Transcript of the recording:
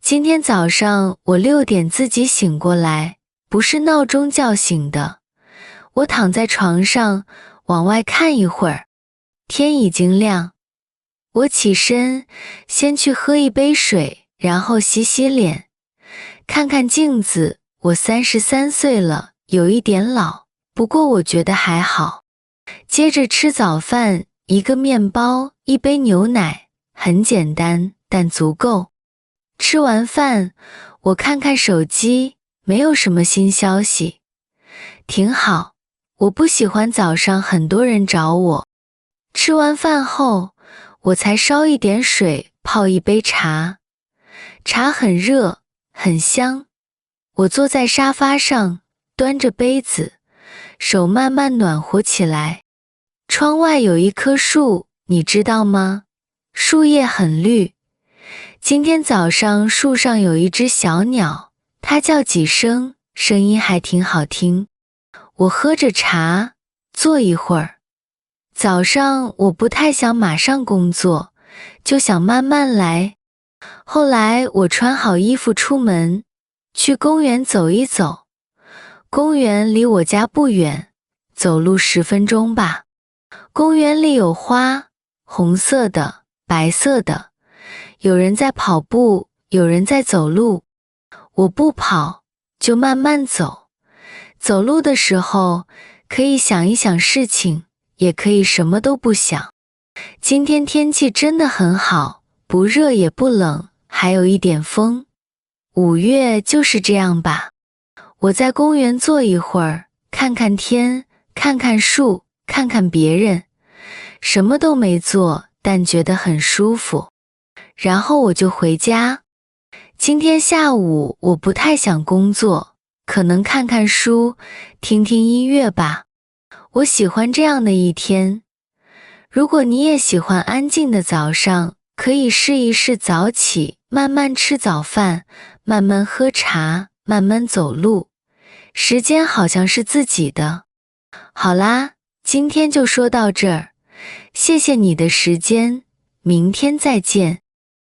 今天早上我6点自己醒过来，不是闹钟叫醒的。我躺在床上，往外看一会儿，天已经亮。我起身，先去喝一杯水，然后洗洗脸，看看镜子，我33岁了，有一点老，不过我觉得还好。接着吃早饭，一个面包，一杯牛奶，很简单，但足够。吃完饭，我看看手机，没有什么新消息，挺好。我不喜欢早上很多人找我。吃完饭后，我才烧一点水，泡一杯茶。茶很热，很香。我坐在沙发上，端着杯子，手慢慢暖和起来。窗外有一棵树，你知道吗？树叶很绿。今天早上树上有一只小鸟，它叫几声，声音还挺好听。我喝着茶，坐一会儿。早上我不太想马上工作，就想慢慢来。后来我穿好衣服出门，去公园走一走。公园离我家不远，走路10分钟吧。公园里有花，红色的，白色的。有人在跑步，有人在走路。我不跑，就慢慢走。走路的时候，可以想一想事情，也可以什么都不想。今天天气真的很好，不热也不冷，还有一点风。5月就是这样吧。我在公园坐一会儿，看看天，看看树，看看别人。什么都没做，但觉得很舒服。然后我就回家。今天下午我不太想工作，可能看看书，听听音乐吧。我喜欢这样的一天。如果你也喜欢安静的早上，可以试一试早起，慢慢吃早饭，慢慢喝茶，慢慢走路。时间好像是自己的。好啦，今天就说到这儿，谢谢你的时间，明天再见。